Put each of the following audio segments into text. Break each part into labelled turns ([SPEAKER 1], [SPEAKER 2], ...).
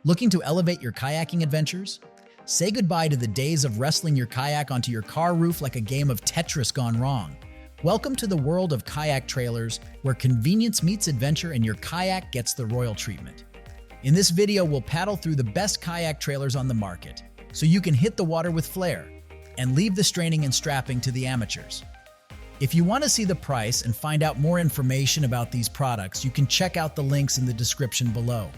[SPEAKER 1] Looking to elevate your kayaking adventures? Say goodbye to the days of wrestling your kayak onto your car roof like a game of Tetris gone wrong. Welcome to the world of kayak trailers, where convenience meets adventure and your kayak gets the royal treatment. In this video, we'll paddle through the best kayak trailers on the market, so you can hit the water with flair and leave the straining and strapping to the amateurs. If you want to see the price and find out more information about these products, you can check out the links in the description below.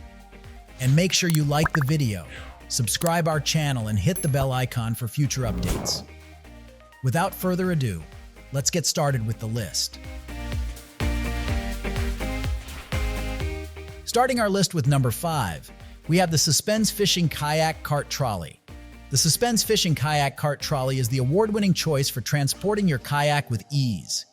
[SPEAKER 1] And make sure you like the video, subscribe our channel, and hit the bell icon for future updates. Without further ado, let's get started with the list. Starting our list with number 5, we have the Suspenz Fishing Kayak Cart Trolley. The Suspenz Fishing Kayak Cart Trolley is the award-winning choice for transporting your kayak with ease.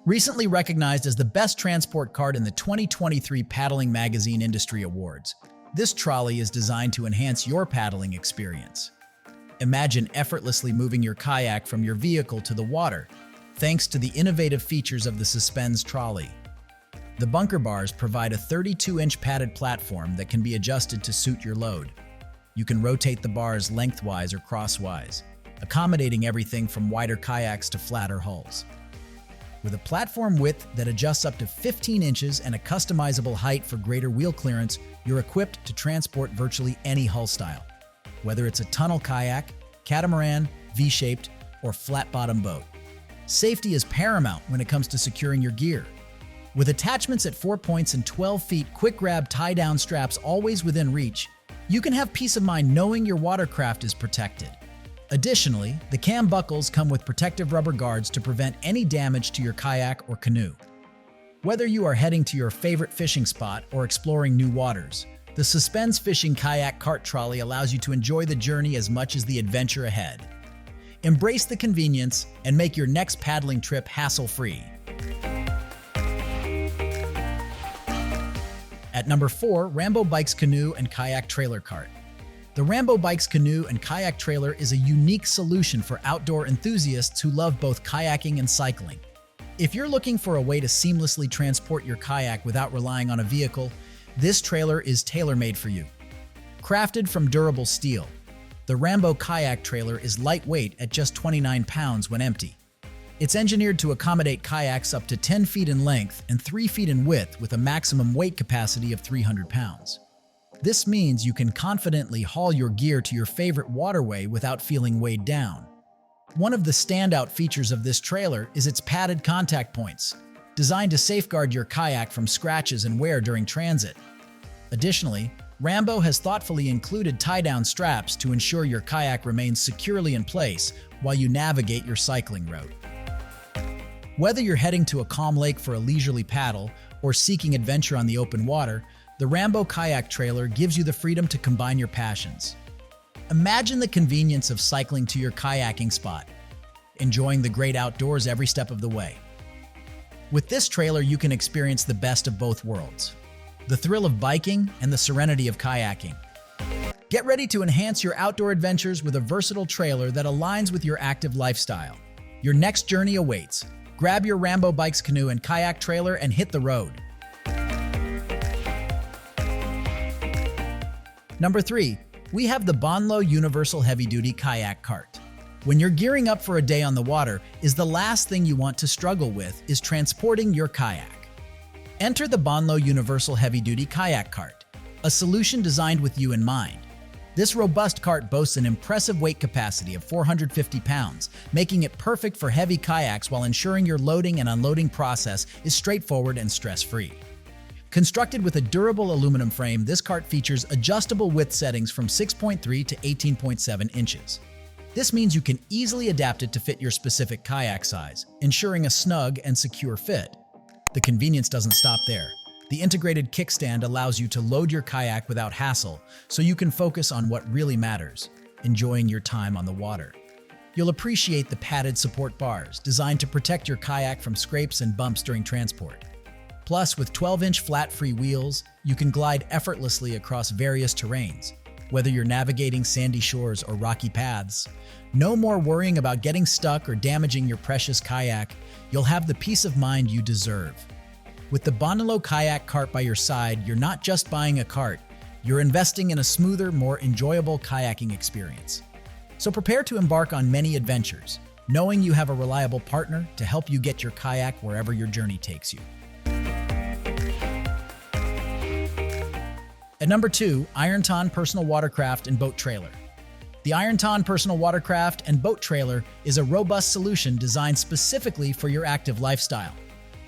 [SPEAKER 1] Recently recognized as the best transport cart in the 2023 Paddling Magazine Industry Awards, this trolley is designed to enhance your paddling experience. Imagine effortlessly moving your kayak from your vehicle to the water, thanks to the innovative features of the Suspenz trolley. The bunker bars provide a 32-inch padded platform that can be adjusted to suit your load. You can rotate the bars lengthwise or crosswise, accommodating everything from wider kayaks to flatter hulls. With a platform width that adjusts up to 15 inches and a customizable height for greater wheel clearance, you're equipped to transport virtually any hull style. Whether it's a tunnel kayak, catamaran, V-shaped, or flat-bottom boat, safety is paramount when it comes to securing your gear. With attachments at 4 points and 12 feet quick-grab tie-down straps always within reach, you can have peace of mind knowing your watercraft is protected. Additionally, the cam buckles come with protective rubber guards to prevent any damage to your kayak or canoe. Whether you are heading to your favorite fishing spot or exploring new waters, the Suspenz Fishing Kayak Cart Trolley allows you to enjoy the journey as much as the adventure ahead. Embrace the convenience and make your next paddling trip hassle-free. At number 4, Ramboikes Canoe and Kayak Trailer Cart. The Ramboikes Canoe and Kayak Trailer is a unique solution for outdoor enthusiasts who love both kayaking and cycling. If you're looking for a way to seamlessly transport your kayak without relying on a vehicle, this trailer is tailor-made for you. Crafted from durable steel, the Rambo kayak trailer is lightweight at just 29 pounds when empty. It's engineered to accommodate kayaks up to 10 feet in length and 3 feet in width with a maximum weight capacity of 300 pounds. This means you can confidently haul your gear to your favorite waterway without feeling weighed down. One of the standout features of this trailer is its padded contact points, designed to safeguard your kayak from scratches and wear during transit. Additionally, Rambo has thoughtfully included tie-down straps to ensure your kayak remains securely in place while you navigate your cycling route. Whether you're heading to a calm lake for a leisurely paddle or seeking adventure on the open water, the Rambo kayak trailer gives you the freedom to combine your passions. Imagine the convenience of cycling to your kayaking spot, enjoying the great outdoors every step of the way. With this trailer, you can experience the best of both worlds: the thrill of biking and the serenity of kayaking. Get ready to enhance your outdoor adventures with a versatile trailer that aligns with your active lifestyle. Your next journey awaits. Grab your Ramboikes Canoe and Kayak Trailer and hit the road. Number 3, we have the Bonnlo Universal Heavy-Duty Kayak Cart. When you're gearing up for a day on the water, the last thing you want to struggle with is transporting your kayak. Enter the Bonnlo Universal Heavy-Duty Kayak Cart, a solution designed with you in mind. This robust cart boasts an impressive weight capacity of 450 pounds, making it perfect for heavy kayaks while ensuring your loading and unloading process is straightforward and stress-free. Constructed with a durable aluminum frame, this cart features adjustable width settings from 6.3 to 18.7 inches. This means you can easily adapt it to fit your specific kayak size, ensuring a snug and secure fit. The convenience doesn't stop there. The integrated kickstand allows you to load your kayak without hassle, so you can focus on what really matters: enjoying your time on the water. You'll appreciate the padded support bars, designed to protect your kayak from scrapes and bumps during transport. Plus, with 12-inch flat-free wheels, you can glide effortlessly across various terrains. Whether you're navigating sandy shores or rocky paths, no more worrying about getting stuck or damaging your precious kayak. You'll have the peace of mind you deserve. With the Bonnlo kayak cart by your side, you're not just buying a cart, You're investing in a smoother, more enjoyable kayaking experience. So prepare to embark on many adventures, knowing you have a reliable partner to help you get your kayak wherever your journey takes you. At number 2, Ironton Personal Watercraft and Boat Trailer. The Ironton Personal Watercraft and Boat Trailer is a robust solution designed specifically for your active lifestyle.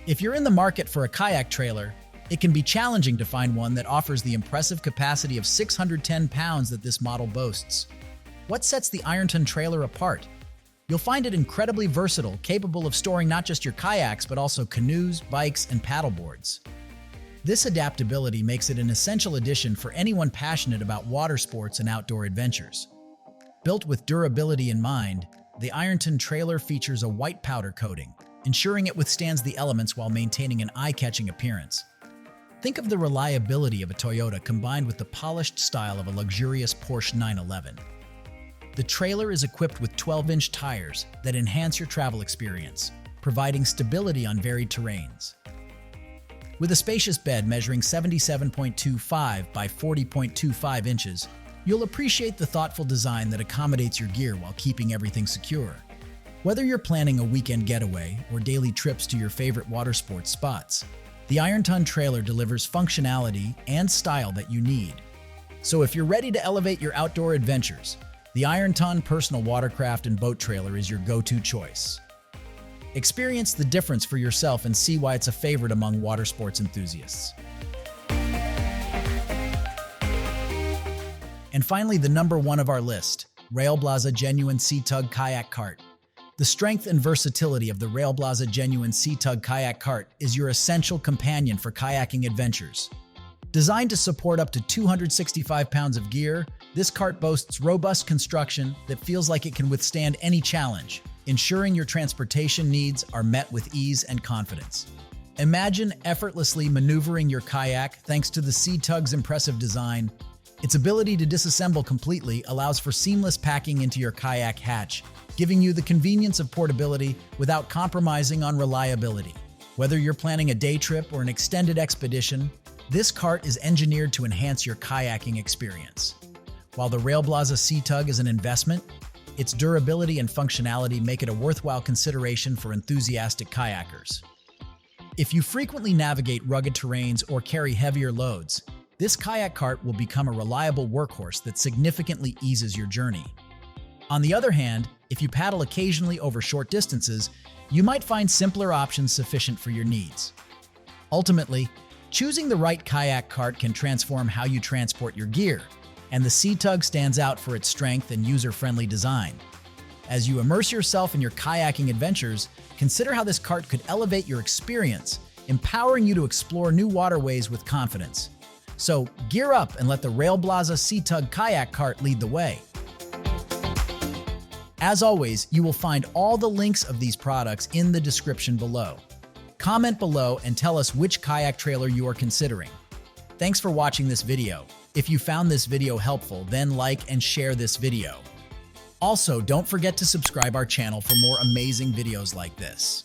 [SPEAKER 1] If you're in the market for a kayak trailer, it can be challenging to find one that offers the impressive capacity of 610 pounds that this model boasts. What sets the Ironton trailer apart? You'll find it incredibly versatile, capable of storing not just your kayaks, but also canoes, bikes, and paddleboards. This adaptability makes it an essential addition for anyone passionate about water sports and outdoor adventures. Built with durability in mind, the Ironton trailer features a white powder coating, ensuring it withstands the elements while maintaining an eye-catching appearance. Think of the reliability of a Toyota combined with the polished style of a luxurious Porsche 911. The trailer is equipped with 12-inch tires that enhance your travel experience, providing stability on varied terrains. With a spacious bed measuring 77.25 by 40.25 inches, you'll appreciate the thoughtful design that accommodates your gear while keeping everything secure. Whether you're planning a weekend getaway or daily trips to your favorite water sports spots, the Ironton trailer delivers functionality and style that you need. So if you're ready to elevate your outdoor adventures, the Ironton Personal Watercraft and Boat Trailer is your go-to choice. Experience the difference for yourself and see why it's a favorite among water sports enthusiasts. And finally, the number 1 of our list, RAILBLAZA Genuine C-Tug Kayak Cart. The strength and versatility of the RAILBLAZA Genuine C-Tug Kayak Cart is your essential companion for kayaking adventures. Designed to support up to 265 pounds of gear, this cart boasts robust construction that feels like it can withstand any challenge, ensuring your transportation needs are met with ease and confidence. Imagine effortlessly maneuvering your kayak thanks to the C-Tug's impressive design. Its ability to disassemble completely allows for seamless packing into your kayak hatch, giving you the convenience of portability without compromising on reliability. Whether you're planning a day trip or an extended expedition, this cart is engineered to enhance your kayaking experience. While the RAILBLAZA C-Tug is an investment, its durability and functionality make it a worthwhile consideration for enthusiastic kayakers. If you frequently navigate rugged terrains or carry heavier loads, this kayak cart will become a reliable workhorse that significantly eases your journey. On the other hand, if you paddle occasionally over short distances, you might find simpler options sufficient for your needs. Ultimately, choosing the right kayak cart can transform how you transport your gear, and the C-Tug stands out for its strength and user-friendly design. As you immerse yourself in your kayaking adventures, consider how this cart could elevate your experience, empowering you to explore new waterways with confidence. So gear up and let the RAILBLAZA C-Tug Kayak Cart lead the way. As always, you will find all the links of these products in the description below. Comment below and tell us which kayak trailer you are considering. Thanks for watching this video. If you found this video helpful, then like and share this video. Also, don't forget to subscribe our channel for more amazing videos like this.